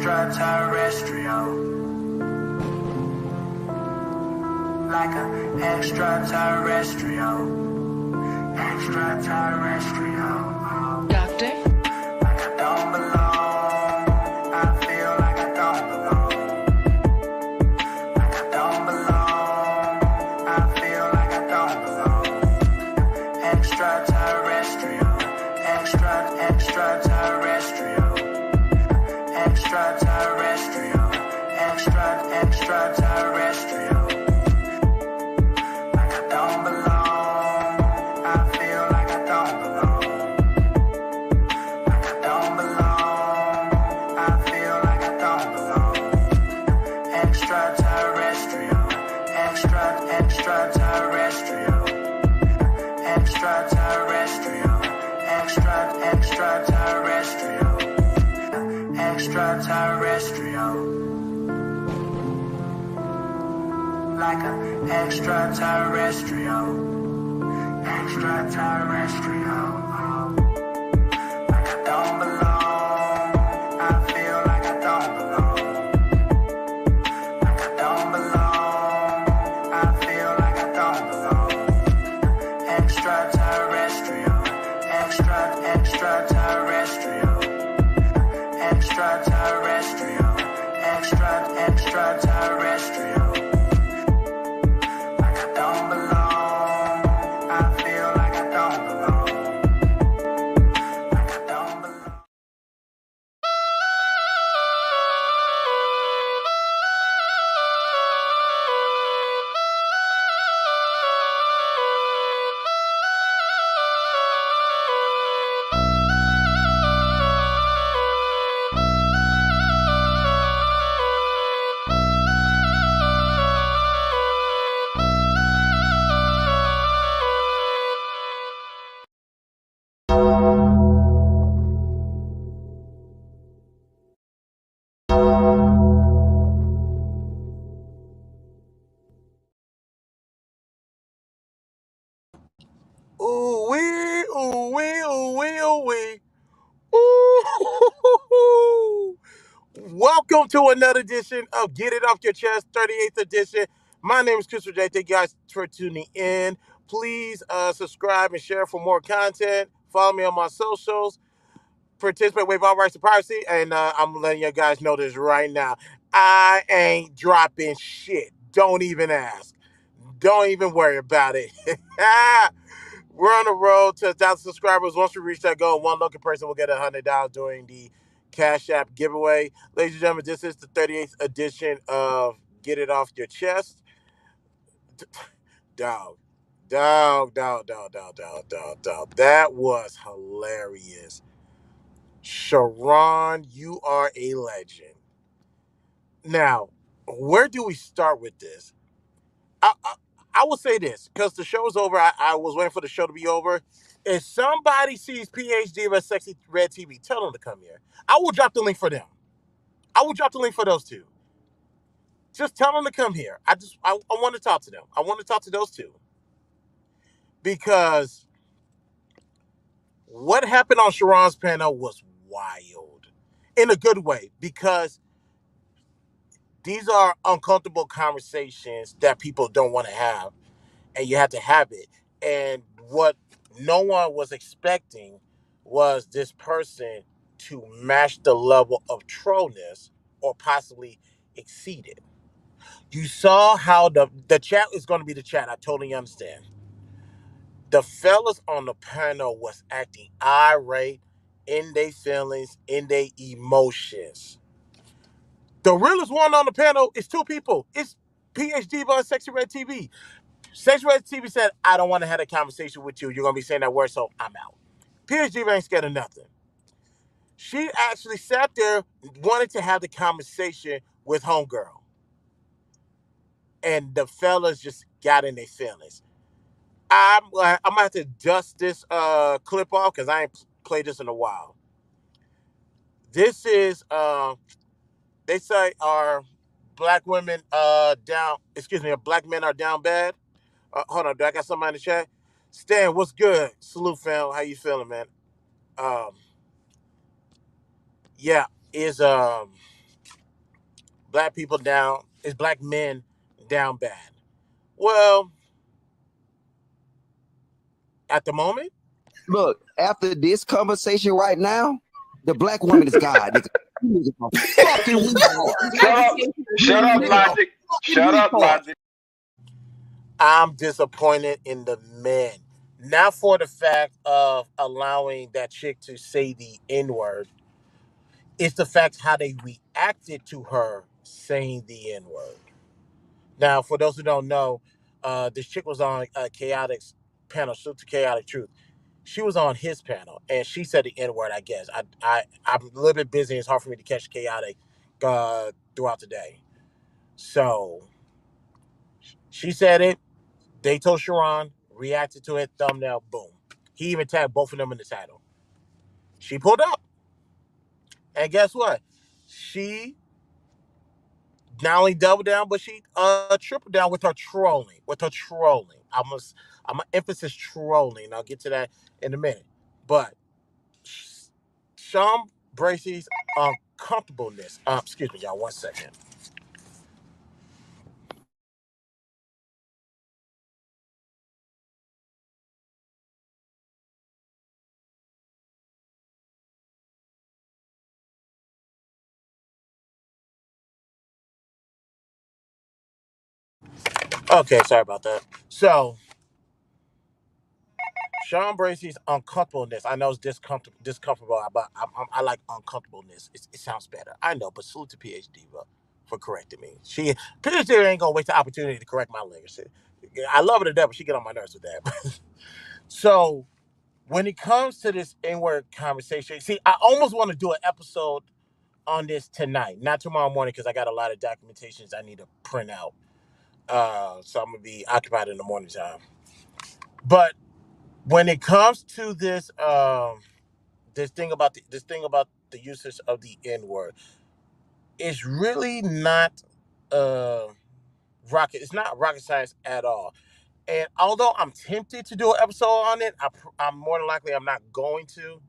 extraterrestrial, like an extraterrestrial, Doctor? like I don't belong. I feel like I don't belong. Like I don't belong. I feel like I don't belong. Extraterrestrial, extraterrestrial, extraterrestrial, extraterrestrial. Like I don't belong. I feel like I don't belong. Like I don't belong. I feel like I don't belong. Extraterrestrial, extraterrestrial, extraterrestrial, extraterrestrial, extraterrestrial, like an extraterrestrial, like I don't belong. I feel like I don't belong. Like I don't belong. I feel like I don't belong. Extraterrestrial, extraterrestrial, extraterrestrial, extraterrestrial. Like I don't belong. I feel like I don't belong. Like I don't belong. Ooh wee, ooh wee, ooh wee, ooh wee. Ooh. Welcome to another edition of Get It Off Your Chest, 38th edition. My name is Christopher J. Thank you guys for tuning in. Please subscribe and share for more content. Follow me on my socials. Participate, waive all rights to privacy. And I'm letting you guys know this right now. I ain't dropping shit. Don't even ask. Don't even worry about it. We're on the road to 1,000 subscribers. Once we reach that goal, one lucky person will get $100 during the Cash App giveaway. Ladies and gentlemen, this is the 38th edition of Get It Off Your Chest. Dog. That was hilarious. Sharon, you are a legend. Now, where do we start with this? I will say this, because the show's over. I was waiting for the show to be over. If somebody sees PhD of Sexy Red TV, tell them to come here. I will drop the link for them. I will drop the link for those two. Just tell them to come here. I want to talk to them. I want to talk to those two. Because what happened on Sharon's panel was wild. In a good way. Because these are uncomfortable conversations that people don't want to have. And you have to have it. And what no one was expecting was this person to match the level of trollness or possibly exceed it. You saw how the chat is going to be the chat. I totally understand. The fellas on the panel was acting irate in their feelings, in their emotions. The realest one on the panel is two people. It's PhD on Sexy Red TV. Sexy Red TV said, I don't want to have a conversation with you. You're going to be saying that word, so I'm out. PhD ain't scared of nothing. She actually sat there, wanted to have the conversation with homegirl. And the fellas just got in their feelings. I'm going to have to dust this clip off because I ain't played this in a while. This is, they say our black women black men are down bad. Hold on, do I got somebody in the chat? Stan, what's good? Salute, fam. How you feeling, man? Yeah, is black people down, is black men down bad. Well, at the moment, Look, after this conversation right now, the black woman is God, nigga. You niggas are fucking retard. Shut up. Shut up, Nigga, Logic. fucking Shut up, retard. Logic. I'm disappointed in the men. Not for the fact of allowing that chick to say the N word. It's the fact how they reacted to her saying the N word. Now, for those who don't know, this chick was on Chaotic's panel, Shoot to Chaotic Truth. She was on his panel, and she said the N word. I guess I'm a little bit busy. It's hard for me to catch Chaotic throughout the day. So she said it. They told Sharon, reacted to it, thumbnail, boom. He even tagged both of them in the title. She pulled up, and guess what? She not only doubled down, but she tripled down with her trolling. I'm gonna emphasis trolling. I'll get to that in a minute. But Sean Bracey's uncomfortableness. Excuse me, y'all. 1 second. Okay, sorry about that. So Sean Bracey's uncomfortableness. I know it's discomfortable, but I like uncomfortableness. It sounds better. I know, but salute to PhD for correcting me. She PhD ain't gonna waste the opportunity to correct my language. I love her to death, but she get on my nerves with that. So when it comes to this N-word conversation, see, I almost want to do an episode on this tonight, not tomorrow morning, because I got a lot of documentations I need to print out. So I'm gonna be occupied in the morning time. But when it comes to this thing about the usage of the N word, it's really not uh rocket. It's not rocket science at all. And although I'm tempted to do an episode on it, I'm more than likely I'm not going to,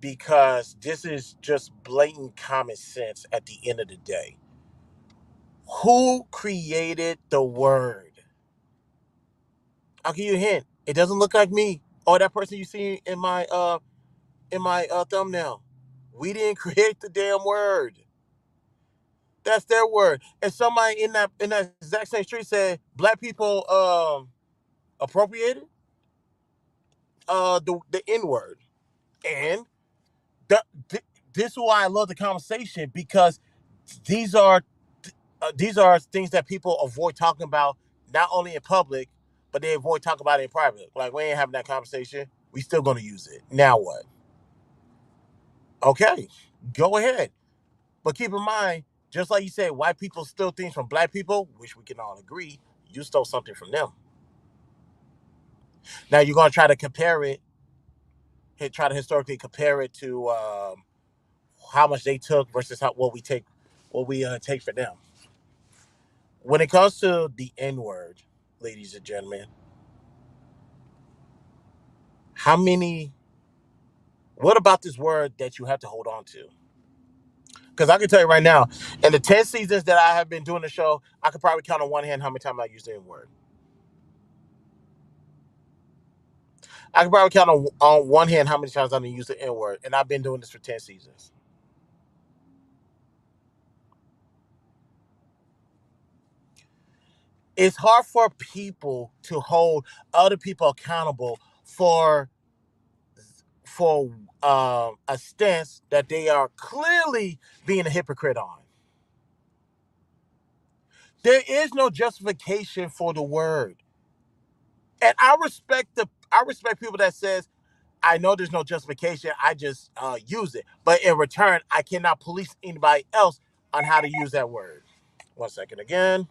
because this is just blatant common sense. At the end of the day, who created the word? I'll give you a hint. It doesn't look like me or that person you see in my thumbnail. We didn't create the damn word. That's their word. And somebody in that exact same street said black people appropriated the N word. And the, th- this is why I love the conversation, because these are these are things that people avoid talking about, not only in public, but they avoid talking about it in private. Like, we ain't having that conversation. We still gonna use it. Now what? Okay, go ahead. But keep in mind, just like you said, white people steal things from black people, which we can all agree, you stole something from them. Now you're gonna try to compare it, try to historically compare it to how much they took versus what we take for them. When it comes to the N word, ladies and gentlemen, how many? What about this word that you have to hold on to? Because I can tell you right now, in the 10 seasons that I have been doing the show, I could probably count on one hand how many times I used the N word. I can probably count on one hand how many times I'm gonna use the N word, and I've been doing this for 10 seasons. It's hard for people to hold other people accountable for for a stance that they are clearly being a hypocrite on. There is no justification for the word, and I respect people that says, I know there's no justification. I just use it, but in return, I cannot police anybody else on how to use that word. 1 second again.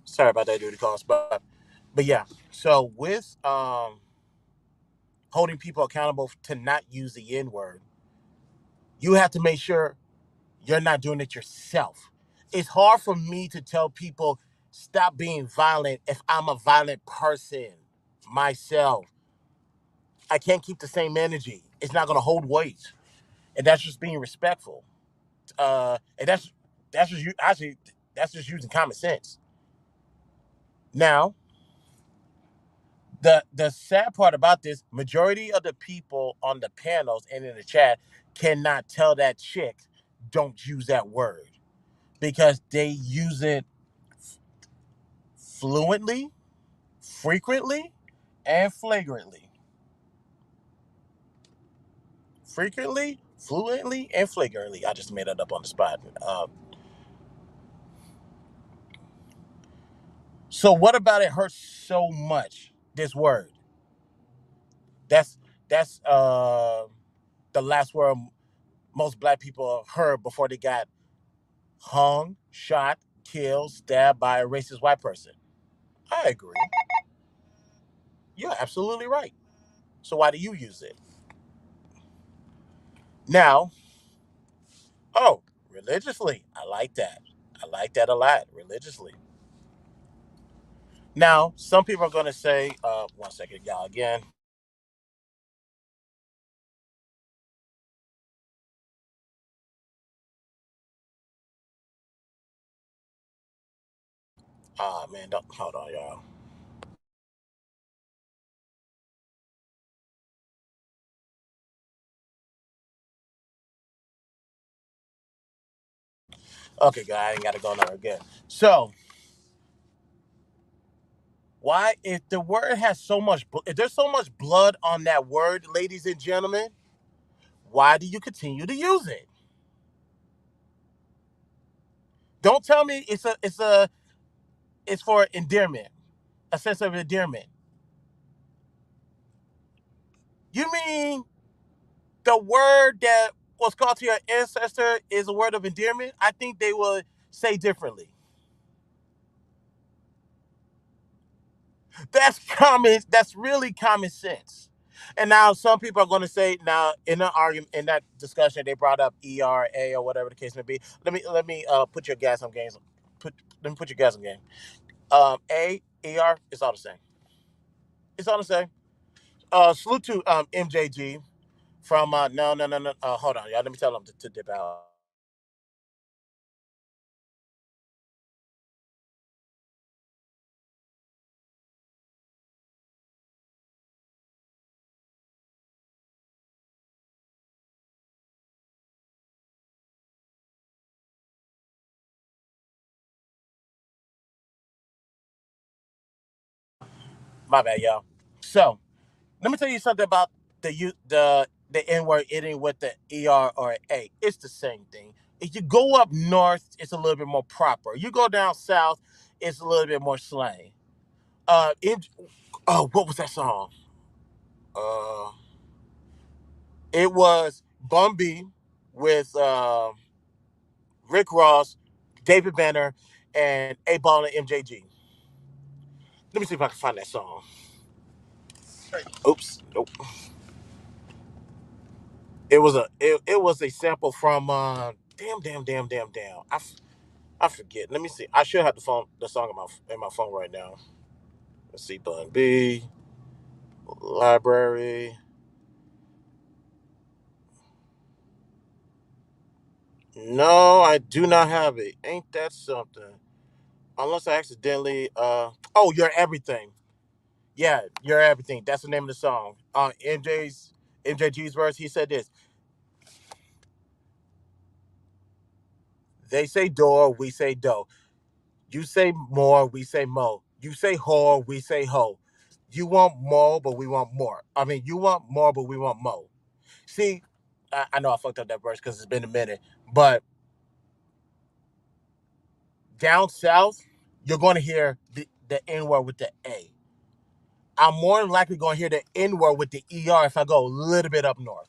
Sorry about that, duty calls, but yeah. So with holding people accountable to not use the N word, You have to make sure you're not doing it yourself. It's hard for me to tell people stop being violent if I'm a violent person myself. I can't keep the same energy. It's not going to hold weight, and that's just being respectful. And that's just you actually that's just using common sense. Now, the sad part about this, majority of the people on the panels and in the chat cannot tell that chick don't use that word because they use it fluently, frequently, and flagrantly. Frequently, fluently, and flagrantly. I just made it up on the spot. So what about it hurts so much? This word. That's that's the last word most black people heard before they got hung, shot, killed, stabbed by a racist white person. I agree. You're absolutely right. So why do you use it? Now, oh, religiously. I like that. I like that a lot. Religiously. Now, some people are going to say, one second, y'all, again. Ah, man, don't, hold on, y'all. Okay, guys, I ain't got to go nowhere again. So, why, if the word has so much, if there's so much blood on that word, ladies and gentlemen, why do you continue to use it? Don't tell me it's for endearment, a sense of endearment. You mean the word that was called to your ancestor is a word of endearment? I think they would say differently. That's common. That's really common sense. And now some people are going to say now in the argument in that discussion they brought up ERA or whatever the case may be. Let me put your gas on games. Put Let me put your gas on game. A ER, it's all the same. It's all the same. Salute to MJG from no. Hold on, y'all. Let me tell them to dip out. My bad, y'all. So let me tell you something about the N word ending with the ER or A. It's the same thing. If you go up north, it's a little bit more proper. You go down south, it's a little bit more slang. In what was that song? Uh, it was Bun B with Rick Ross, David Banner, and A Ball and MJG. Let me see if I can find that song. Oops, nope. It was a sample from damn. I forget. Let me see. I should have the song in my phone right now. Let's see. Bun B library. No, I do not have it. Ain't that something? Unless I accidentally. Oh, you're everything. Yeah, you're everything. That's the name of the song. MJG's verse. He said this. They say door, we say do. You say more, we say mo. You say whore, we say ho. You want more, but we want more. I mean, you want more, but we want mo. See, I know I fucked up that verse because it's been a minute, but down south, you're going to hear the N word with the A. I'm more than likely going to hear the N word with the ER if I go a little bit up north.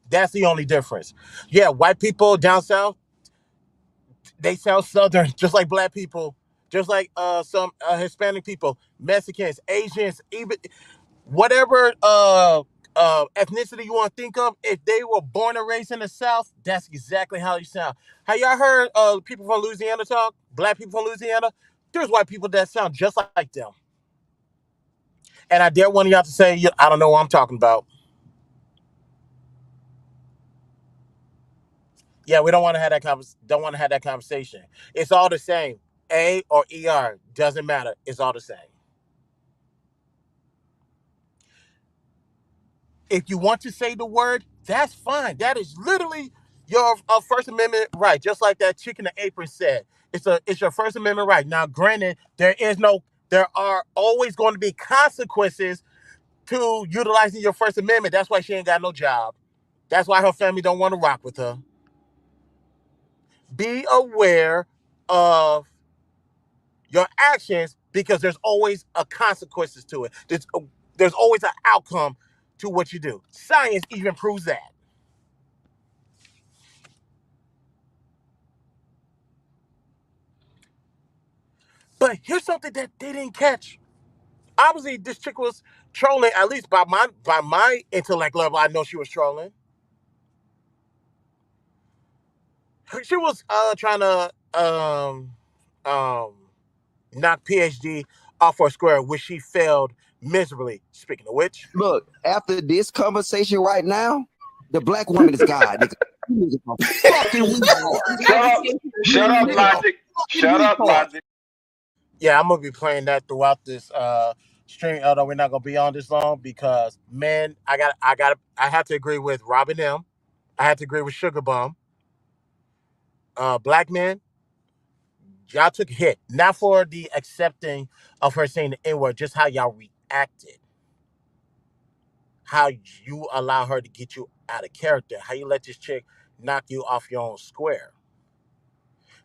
That's the only difference. Yeah, white people down south, they sound southern, just like black people, just like some Hispanic people, Mexicans, Asians, even whatever ethnicity you want to think of, if they were born and raised in the South, that's exactly how you sound. Have y'all heard people from Louisiana talk? Black people from Louisiana? There's white people that sound just like them. And I dare one of y'all to say, I don't know what I'm talking about. Yeah, we don't want to have that don't want to have that conversation. It's all the same. A or ER doesn't matter. It's all the same. If you want to say the word, that's fine. That is literally your First Amendment right. Just like that chick in the apron said, it's your First Amendment right. Now, granted, there are always going to be consequences to utilizing your First Amendment. That's why she ain't got no job. That's why her family don't want to rock with her. Be aware of your actions because there's always a consequences to it. There's always an outcome to what you do. Science even proves that. But here's something that they didn't catch. Obviously, this chick was trolling. At least by my intellect level, I know she was trolling. She was trying to um, knock PhD off her square, which she failed miserably. Speaking of which, Look, after this conversation right now, the black woman is God. Nigga. Fucking Shut up, Logic. Shut up, Logic. yeah, I'm gonna be playing that throughout this stream. Although we're not gonna be on this long because man, I have to agree with Robin M. I have to agree with Sugar Bum. Black men, y'all took a hit. Not for the accepting of her saying the N word, just how y'all reacted. How you allow her to get you out of character. How you let this chick knock you off your own square.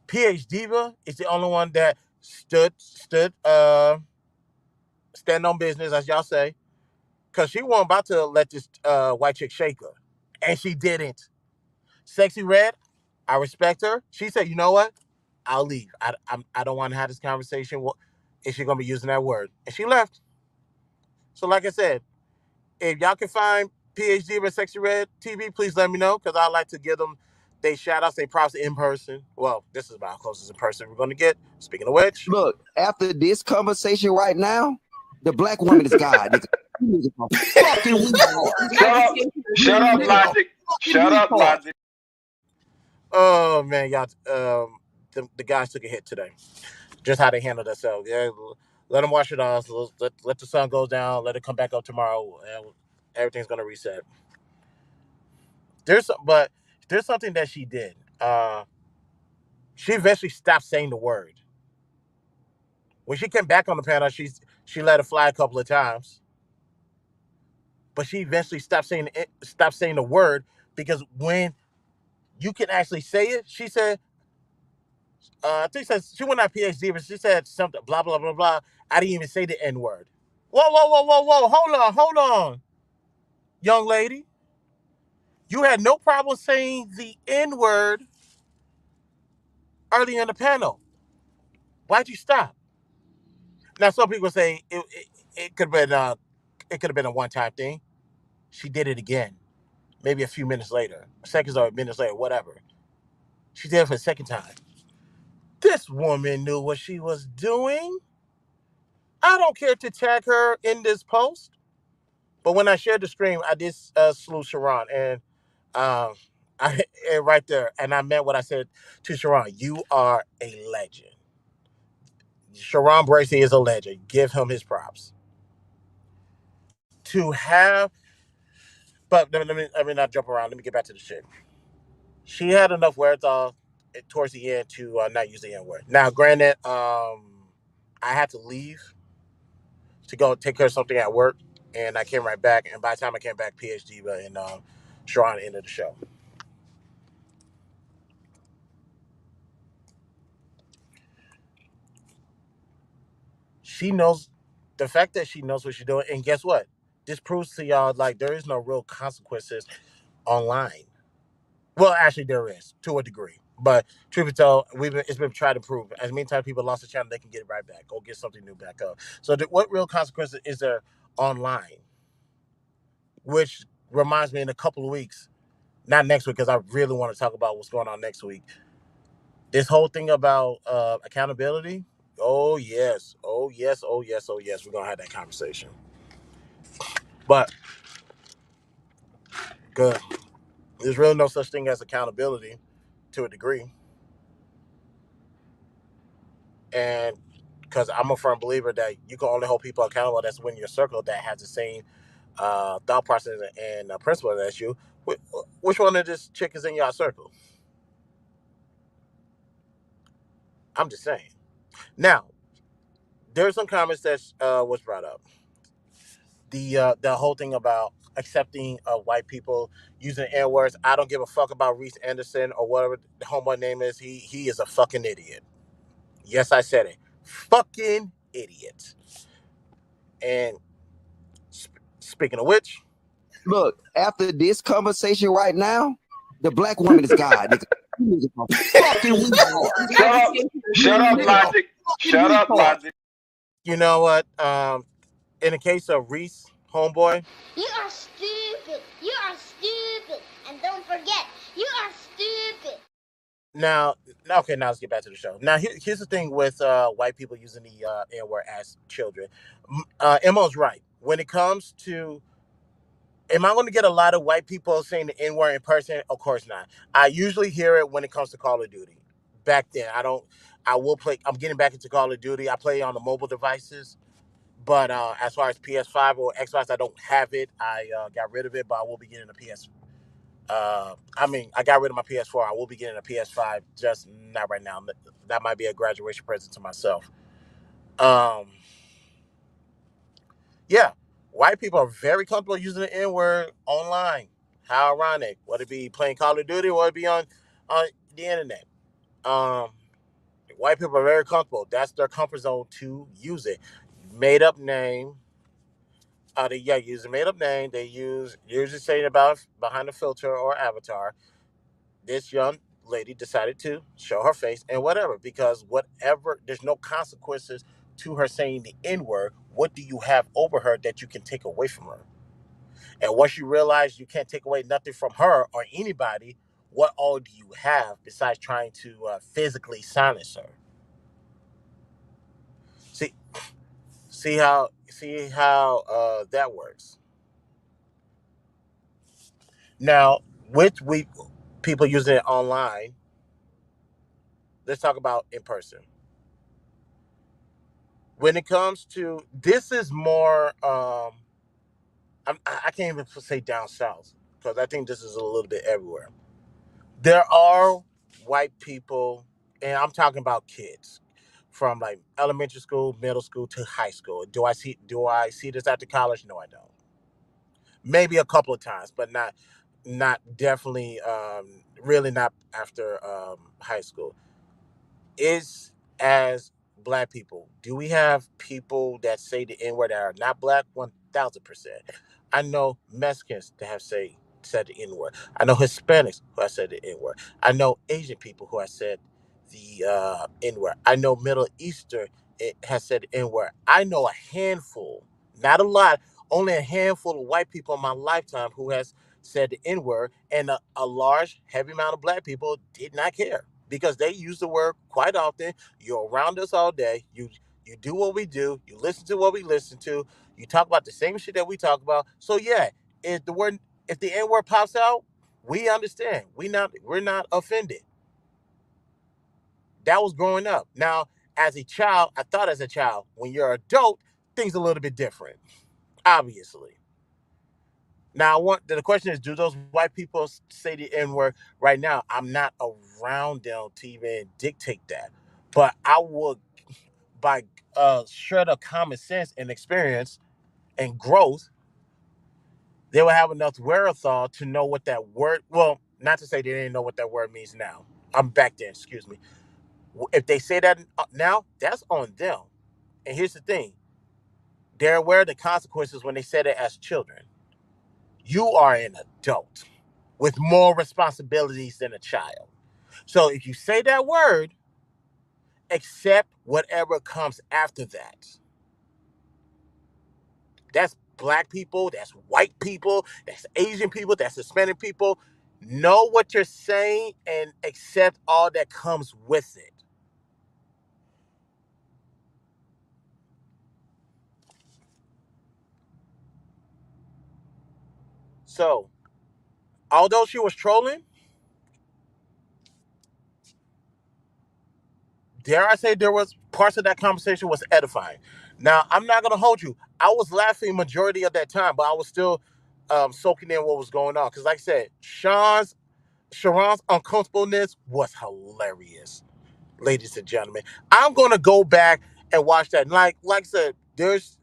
PH Diva is the only one that stand on business, as y'all say, because she wasn't about to let this white chick shake her. And she didn't. Sexy Red, I respect her. She said, you know what? I'll leave. I don't want to have this conversation. Is she going to be using that word? And she left. So, like I said, if y'all can find PhD with Sexy Red TV, please let me know because I like to give them they shout outs, they props in person. Well, this is about closest in person we're going to get. Speaking of which, look, after this conversation right now, the black woman is God. Nigga. Fucking Shut up, Logic. Shut up, Logic. oh man, y'all, the guys took a hit today. Just how they handled themselves. Yeah, let them wash it off. Let the sun go down. Let it come back up tomorrow, and everything's gonna reset. But there's something that she did. She eventually stopped saying the word. When she came back on the panel, she let it fly a couple of times, but she eventually stopped saying the word because when you can actually say it, she said, I think she went on PhD, but she said something blah blah blah blah. I didn't even say the N word. Whoa whoa whoa whoa whoa! Hold on, young lady. You had no problem saying the N word early in the panel. Why'd you stop? Now some people say it could have been it could have been a one time thing. She did it again, maybe a few minutes later, seconds or minutes later, whatever. She did it for the second time. This woman knew what she was doing. I don't care to tag her in this post, but when I shared the stream, I did salute Sharon and um, and right there, and I meant what I said to Sharon. You are a legend. Sharon Bracey is a legend. Give him his props. To have, but let me not jump around. Let me get back to the shit. She had enough wherewithal towards the end to not use the N word. Now, granted, I had to leave to go take care of something at work, and I came right back. And by the time I came back, PhD and Sharon ended the show. She knows the fact that she knows what she's doing, and guess what? This proves to y'all like there is no real consequences online. Well, actually, there is to a degree. But truth be told, it's been tried to prove. As many times people lost the channel, they can get it right back or get something new back up. So, what real consequences is there online? Which reminds me in a couple of weeks, not next week, because I really want to talk about what's going on next week. This whole thing about accountability. Oh yes, oh yes, oh yes, oh yes. We're gonna have that conversation. But good. There's really no such thing as accountability to a degree, and because I'm a firm believer that you can only hold people accountable that's within your circle that has the same thought process and principle as you. Which one of this chick is in your circle? I'm just saying. Now, there's some comments that was brought up. The whole thing about accepting white people using N words. I don't give a fuck about Reese Anderson or whatever the homeboy name is. He is a fucking idiot. Yes, I said it. Fucking idiot. And speaking of which, Look, after this conversation right now, the black woman is God, nigga. Fucking Shut up. Shut up, Logic. Shut up, Logic. you know what? In the case of Reese, homeboy, You are stupid. You are stupid. And don't forget, you are stupid. now, okay, now let's get back to the show. Now, here's the thing with white people using the N word as children. Emo's right. When it comes to, am I going to get a lot of white people saying the N word in person? Of course not. I usually hear it when it comes to Call of Duty. Back then, I don't. I will play. I'm getting back into Call of Duty. I play on the mobile devices. But as far as PS5 or Xbox, I don't have it. I got rid of it, but I will be getting a PS. I mean, I got rid of my PS4. I will be getting a PS5, just not right now. That might be a graduation present to myself. Um, yeah, white people are very comfortable using the N word online. How ironic! Would it be playing Call of Duty, or would it be on the internet? Um, White people are very comfortable. That's their comfort zone to use it. Made up name. They use a made up name. They use usually saying about behind a filter or avatar. This young lady decided to show her face and whatever, because whatever, there's no consequences to her saying the N word. What do you have over her that you can take away from her? And once you realize you can't take away nothing from her or anybody, what all do you have besides trying to physically silence her? See, see how that works. Now, with we people using it online, let's talk about in person. When it comes to this, is more. I can't even say down south because I think this is a little bit everywhere. There are white people, and I'm talking about kids from like elementary school, middle school to high school. Do I see this after college? No, I don't. Maybe a couple of times, but not definitely. Really not after high school. Is as black people, do we have people that say the N word that are not black? 1,000%. I know Mexicans that have said the N word. I know Hispanics who have said the N word. I know Asian people who have said the N word. I know Middle Eastern has said the N word. I know a handful, not a lot, only a handful of white people in my lifetime who has said the N word, and a large, heavy amount of black people did not care because they use the word quite often. You're around us all day. You do what we do. You listen to what we listen to. You talk about the same shit that we talk about. So yeah, if the N word pops out, we understand. We're not offended. That was growing up. Now, as a child, I thought as a child, when you're an adult, things a little bit different. Obviously. Now, the question is, do those white people say the N word right now? I'm not around them to even dictate that, but I would, by shred of common sense and experience and growth, they would have enough wherewithal to know what that word. Well, not to say they didn't know what that word means now. I'm back then. Excuse me. If they say that now, that's on them. And here's the thing: they're aware of the consequences when they said it as children. You are an adult with more responsibilities than a child. So if you say that word, accept whatever comes after that. That's black people, that's white people, that's Asian people, that's Hispanic people. Know what you're saying and accept all that comes with it. So, although she was trolling, dare I say there was parts of that conversation was edifying. Now, I'm not gonna hold you. I was laughing majority of that time, but I was still soaking in what was going on. Because like I said, Sharon's uncomfortableness was hilarious, ladies and gentlemen. I'm gonna go back and watch that. Like I said, there's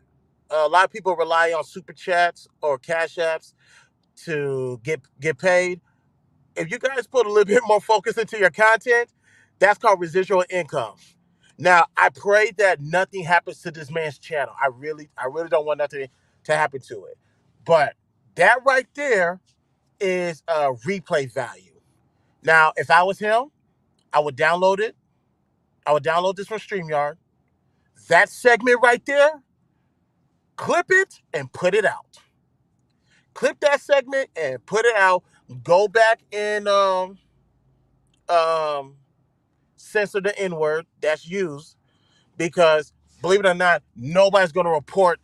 a lot of people rely on super chats or cash apps to get paid. If you guys put a little bit more focus into your content, that's called residual income. Now, I pray that nothing happens to this man's channel. I really don't want nothing to happen to it. But that right there is a replay value. Now, if I was him, I would download it. I would download this from StreamYard. That segment right there, clip it and put it out. Clip that segment and put it out. Go back and um censor the N word that's used because believe it or not, nobody's going to report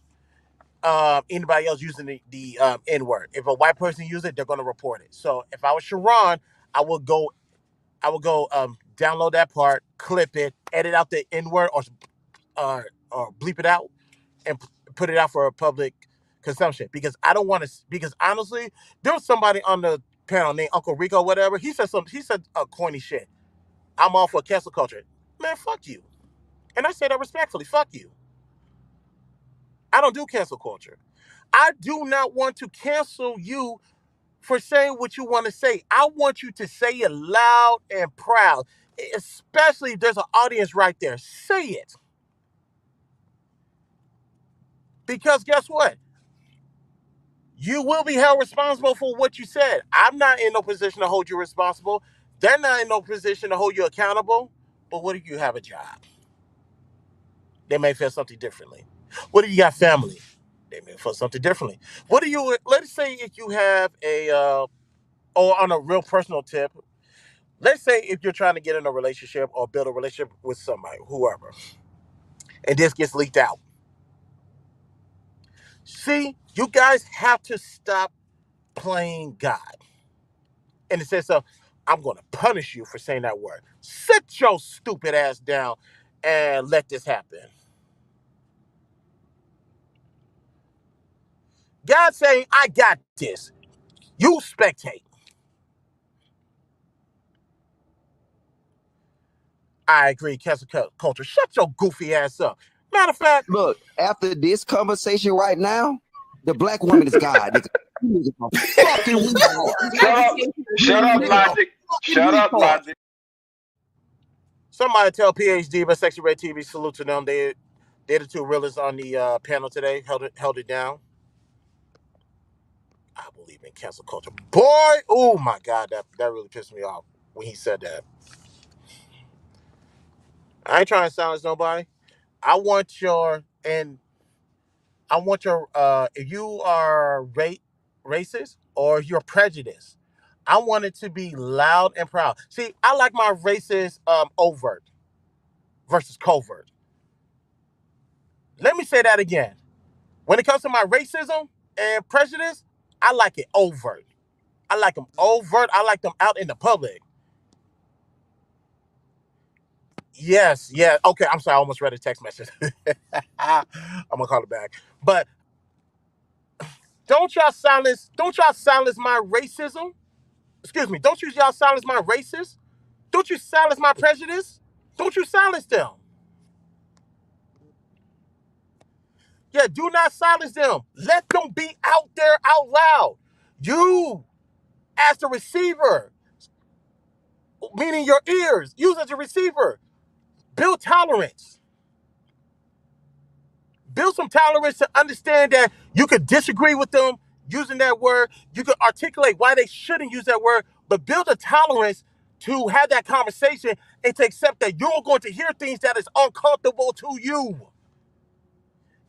anybody else using the N word. If a white person uses it, they're going to report it. So if I was Sharon, I would go download that part, clip it, edit out the N word or bleep it out and put it out for a public consumption because I don't want to. Because honestly, there was somebody on the panel named Uncle Rico, whatever. He said a corny shit. I'm all for cancel culture. Man, fuck you. And I say that respectfully. Fuck you. I don't do cancel culture. I do not want to cancel you for saying what you want to say. I want you to say it loud and proud, especially if there's an audience right there. Say it. Because guess what? You will be held responsible for what you said. I'm not in no position to hold you responsible. They're not in no position to hold you accountable. But what if you have a job? They may feel something differently. What if you got family? They may feel something differently. What do you, let's say if you have or on a real personal tip, let's say if you're trying to get in a relationship or build a relationship with somebody, whoever, and this gets leaked out. See, you guys have to stop playing God. And it says, so I'm going to punish you for saying that word. Sit your stupid ass down and let this happen. God saying, I got this. You spectate. I agree, cancel culture. Shut your goofy ass up. Matter of fact, Look, after this conversation right now, the black woman is God. Nigga. Fucking Shut up, Logic. Shut up, Logic. somebody tell PhD but Sexy Red TV salute to them. They're the two realists on the panel today. Held it down. I believe in cancel culture. Boy, oh my God, that really pissed me off when he said that. I ain't trying to silence nobody. I want your if you are racist or you're prejudiced, I want it to be loud and proud. See, I like my racist overt versus covert. Let me say that again. When it comes to my racism and prejudice, I like it overt. I like them overt. I like them out in the public. Yes, yeah. Okay, I'm sorry. I almost read a text message. I'm gonna call it back. But don't y'all silence my racism? Excuse me. Don't y'all silence my racist? Don't you silence my prejudice? Don't you silence them? Yeah, do not silence them. Let them be out there out loud. You, as the receiver, meaning your ears, use as a receiver. Build tolerance. Build some tolerance to understand that you could disagree with them using that word. You could articulate why they shouldn't use that word, but build a tolerance to have that conversation and to accept that you're going to hear things that is uncomfortable to you.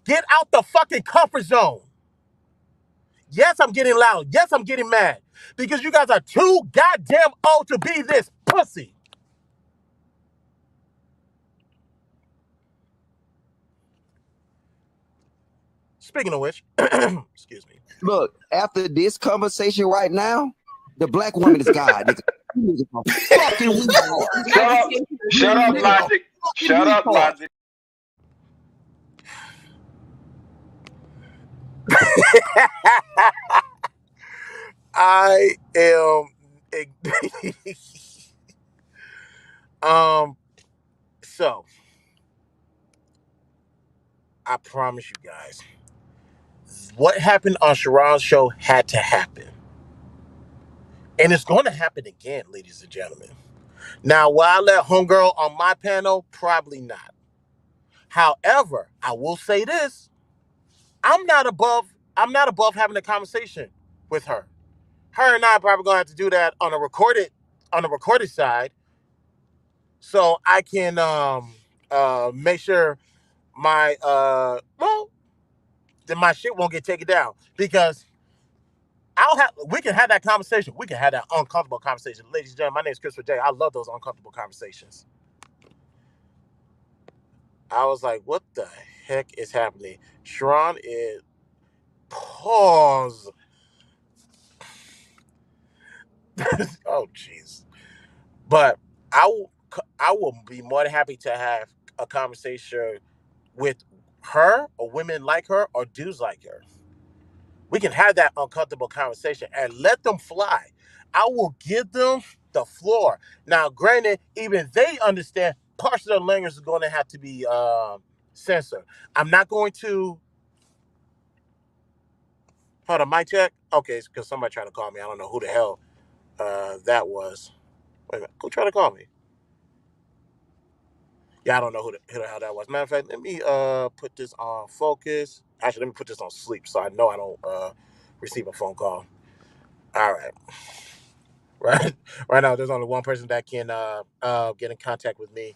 Get out the fucking comfort zone. Yes, I'm getting loud. Yes, I'm getting mad. Because you guys are too goddamn old to be this pussy. Speaking of which, excuse me. Look, after this conversation right now, the black woman is God, nigga. You niggas are fucking retarded. Shut up, Logic. Shut up, Logic. I am so I promise you guys, what happened on Sharon's show had to happen. And it's going to happen again, ladies and gentlemen. Now, will I let homegirl on my panel? Probably not. However, I will say this. I'm not above having a conversation with her. Her and I are probably gonna have to do that on a recorded side, so I can make sure my then my shit won't get taken down, because we can have that conversation. We can have that uncomfortable conversation. Ladies and gentlemen, my name is Christopher J. I love those uncomfortable conversations. I was like, what the heck is happening? Sharon is pause. Oh jeez. But I will be more than happy to have a conversation with her or women like her or dudes like her. We can have that uncomfortable conversation and let them fly. I will give them the floor. Now, granted, even they understand parts of the language is going to have to be censored. I'm not going to. Hold on, mic check. Okay, it's because somebody tried to call me. I don't know who the hell that was. Wait a minute. Who tried to call me? Yeah, I don't know who the hell that was. Matter of fact, let me put this on focus. Actually, let me put this on sleep so I know I don't receive a phone call. All right. Right. Right now, there's only one person that can get in contact with me.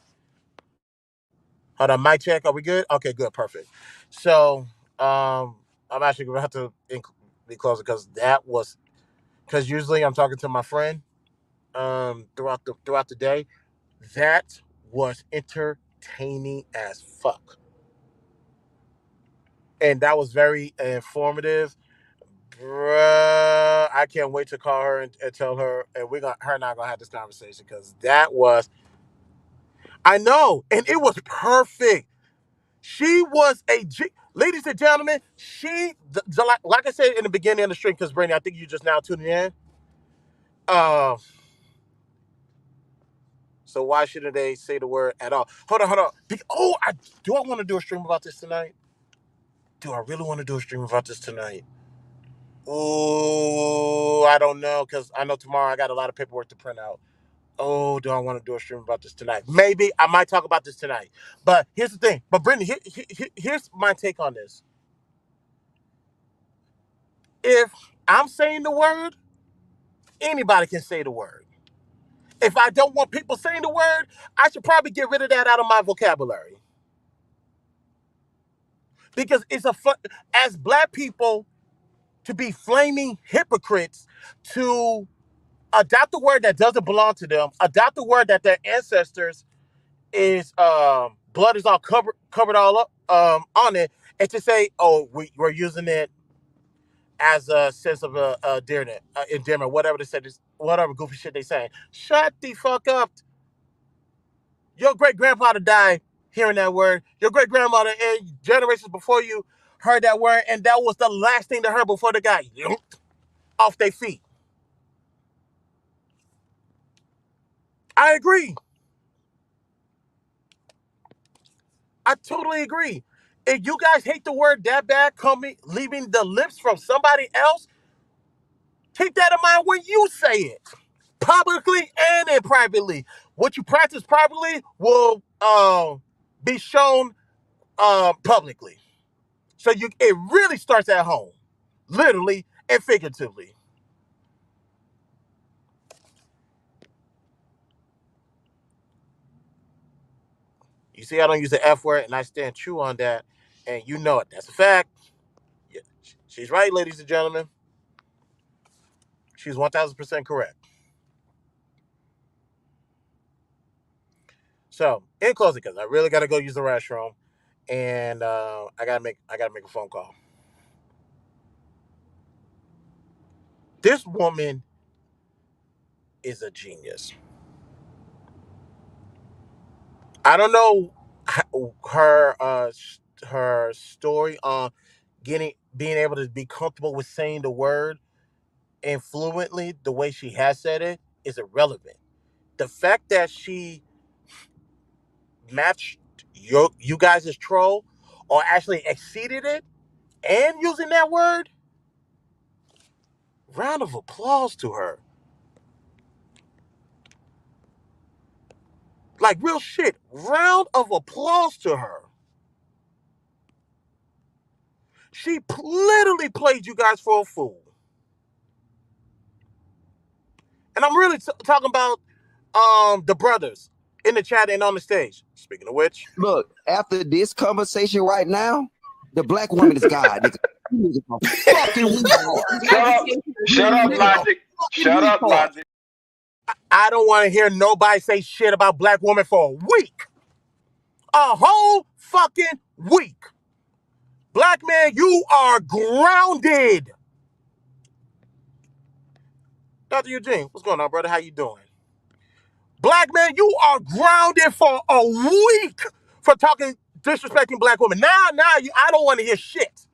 Hold on, mic check. Are we good? Okay, good, perfect. So, I'm actually gonna have to be closer because usually I'm talking to my friend throughout the day. That was entertaining as fuck, and that was very informative. Bruh, I can't wait to call her and tell her, and her and I gonna have this conversation, because that was, I know, and it was perfect. She was ladies and gentlemen. Like I said in the beginning of the stream, because Brandon, I think you just now tuning in. Uh, so why shouldn't they say the word at all? Hold on, hold on. Do I want to do a stream about this tonight? Do I really want to do a stream about this tonight? Oh, I don't know, because I know tomorrow I got a lot of paperwork to print out. Oh, do I want to do a stream about this tonight? Maybe I might talk about this tonight. But here's the thing. But Brittany, here's my take on this. If I'm saying the word, anybody can say the word. If I don't want people saying the word, I should probably get rid of that out of my vocabulary. Because it's as black people, to be flaming hypocrites, to adopt a word that doesn't belong to them, adopt a word that their ancestors is blood is all covered all up on it, and to say, oh, we're using it as a sense of endearment, whatever they said, whatever goofy shit they saying. Shut the fuck up. Your great grandfather died hearing that word. Your great grandmother and generations before you heard that word, and that was the last thing they heard before they got yoinked off their feet. I agree. I totally agree. If you guys hate the word that bad, leaving the lips from somebody else, keep that in mind when you say it, publicly and in privately. What you practice privately will be shown publicly. So it really starts at home, literally and figuratively. You see, I don't use the F word, and I stand true on that, and you know it. That's a fact. Yeah, she's right, ladies and gentlemen. She's 1000% correct. So, in closing, because I really got to go use the restroom, and I gotta make a phone call. This woman is a genius. I don't know her story on getting being able to be comfortable with saying the word and fluently the way she has said it is irrelevant. The fact that she matched you guys' troll or actually exceeded it and using that word, round of applause to her. Like real shit, round of applause to her. She literally played you guys for a fool. And I'm really talking about the brothers in the chat and on the stage. Speaking of which, Look, after this conversation right now, the black woman is God, nigga. You niggas are fucking retard. Shut up, Logic. Shut up, Logic. I don't want to hear nobody say shit about black women for a week. A whole fucking week. Black man, you are grounded. Dr. Eugene, what's going on, brother? How you doing? Black man, you are grounded for a week for talking, disrespecting black women. Now, I don't want to hear shit.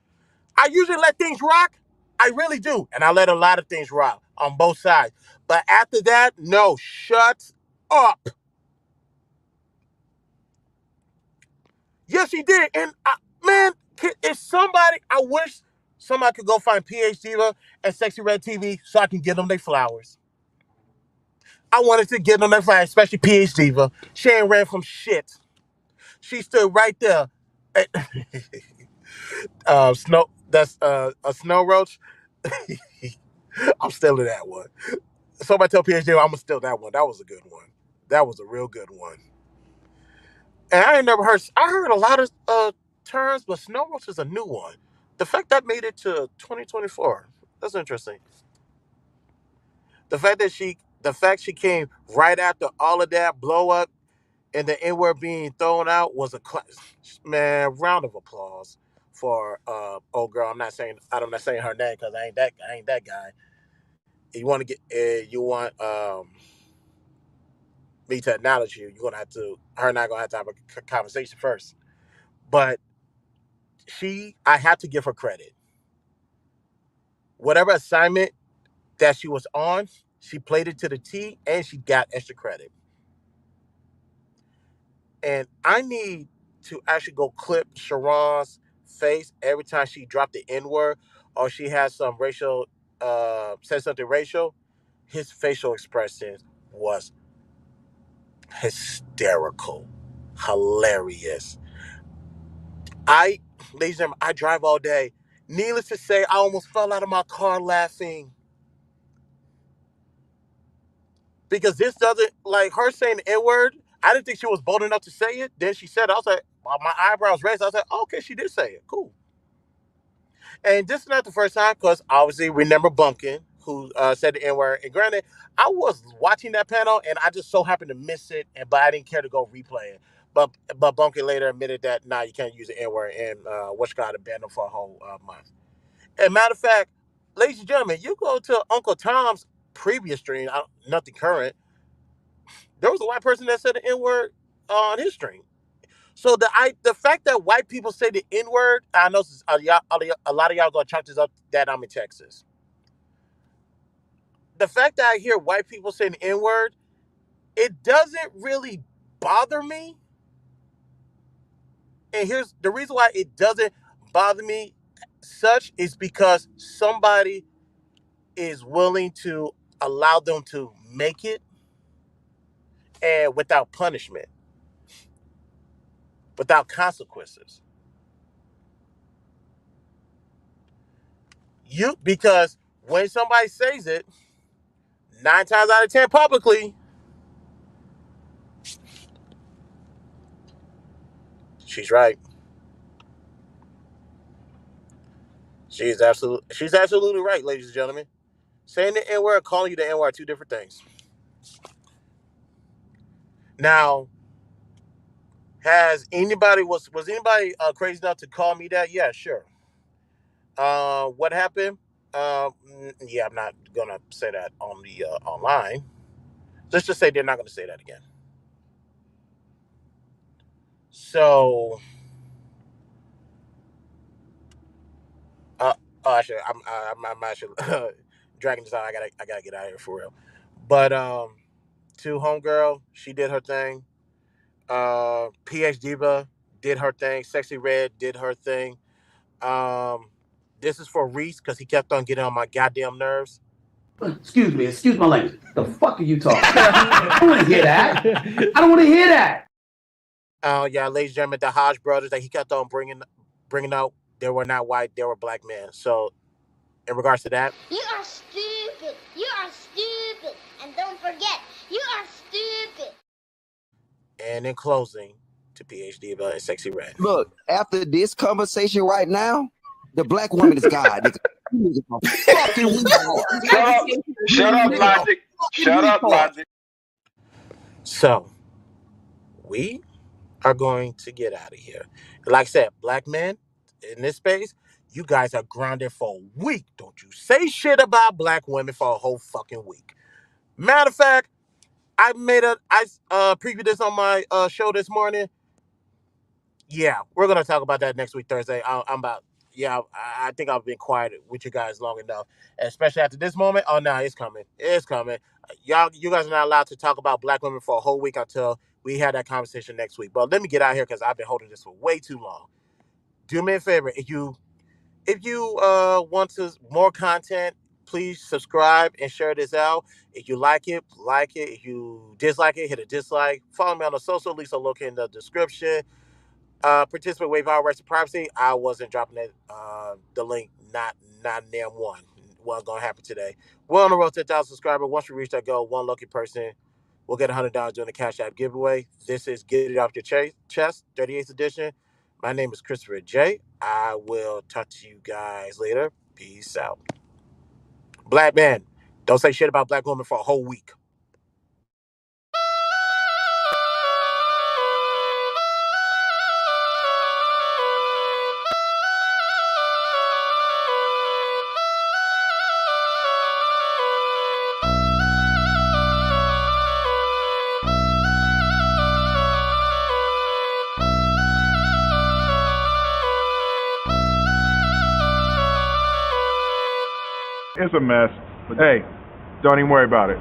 I usually let things rock. I really do. And I let a lot of things rock on both sides. But after that, no, shut up. Yes, he did. And man, if somebody, I wish somebody could go find PH Diva and Sexy Red TV so I can give them their flowers. I wanted to give them their flowers, especially PH Diva. She ain't ran from shit. She stood right there. Snow. That's a snow roach. I'm stealing that one. Somebody tell PH Diva I'm gonna steal that one. That was a good one. That was a real good one. And I ain't never heard. I heard a lot of terms, but snow roach is a new one. The fact that made it to 2024. That's interesting. The fact she came right after all of that blow up and the N word being thrown out was a man. Round of applause for old girl. I'm not saying her name because I ain't that guy. You want to get you want me to acknowledge you. You're gonna have to. Her and I gonna have to have a conversation first. But I have to give her credit. Whatever assignment that she was on, she played it to the T and she got extra credit. And I need to actually go clip Sharon's face every time she dropped the N word or she has some racial, said something racial. His facial expression was hysterical, hilarious. I, ladies and gentlemen, I drive all day. Needless to say, I almost fell out of my car laughing because this doesn't like her saying the N word. I didn't think she was bold enough to say it. Then she said it. I was like, my eyebrows raised. I was like, oh, okay, she did say it. Cool. And this is not the first time because obviously remember Bumpkin who said the N word. And granted, I was watching that panel and I just so happened to miss it, but I didn't care to go replay it. But Bumpkin later admitted that you can't use the N word, and what's got to ban them for a whole month. And matter of fact, ladies and gentlemen, you go to Uncle Tom's previous stream, nothing current. There was a white person that said the N word on his stream. So the fact that white people say the N word, I know a lot of y'all gonna chalk this up that I'm in Texas. The fact that I hear white people say the N word, it doesn't really bother me. And here's the reason why it doesn't bother me such is because somebody is willing to allow them to make it and without punishment, without consequences. Because when somebody says it, 9 times out of 10 publicly, she's right. She's absolutely right, ladies and gentlemen. Saying the N word and calling you the N word are two different things. Now, was anybody crazy enough to call me that? Yeah, sure. What happened? Yeah, I'm not gonna say that on the online. Let's just say they're not gonna say that again. So, uh, actually, I'm actually dragging this out. I gotta get out of here for real. But to homegirl, she did her thing. PH Diva did her thing. Sexy Red did her thing. Um, this is for Reese because he kept on getting on my goddamn nerves. Excuse me, excuse my language. The fuck are you talking? I don't want to hear that. I don't want to hear that. Yeah, ladies and gentlemen, the Hodge brothers that he kept on bringing out, they were not white, they were black men. So, in regards to that, You are stupid. You are stupid. And don't forget, you are stupid. and in closing, to PH Diva and Sexy Red. Look, after this conversation right now, the black woman is God. Nigga. Fucking retard. Shut up, Logic. Shut up, Logic. So, we are going to get out of here. Like I said, black men in this space, you guys are grounded for a week. Don't you say shit about black women for a whole fucking week. Matter of fact, I previewed this on my show this morning. Yeah, we're gonna talk about that next week Thursday. I think I've been quiet with you guys long enough, especially after this moment. Oh no, it's coming. It's coming. You guys are not allowed to talk about black women for a whole week until we had that conversation next week. But let me get out here because I've been holding this for way too long. Do me a favor, if you want to more content, please subscribe and share this out. If you like it, like it. If you dislike it, hit a dislike. Follow me on the social links are located in the description. Participate waive our rights to privacy. I wasn't dropping it. The link, not damn one. Wasn't gonna happen today. We're on the road to 1,000 subscribers. Once we reach that goal, one lucky person will get $100 during the Cash App giveaway. This is Get It Off Your Chest, 38th edition. My name is Christopher J. I will talk to you guys later. Peace out. Black man, don't say shit about black women for a whole week. It's a mess. But hey, don't even worry about it.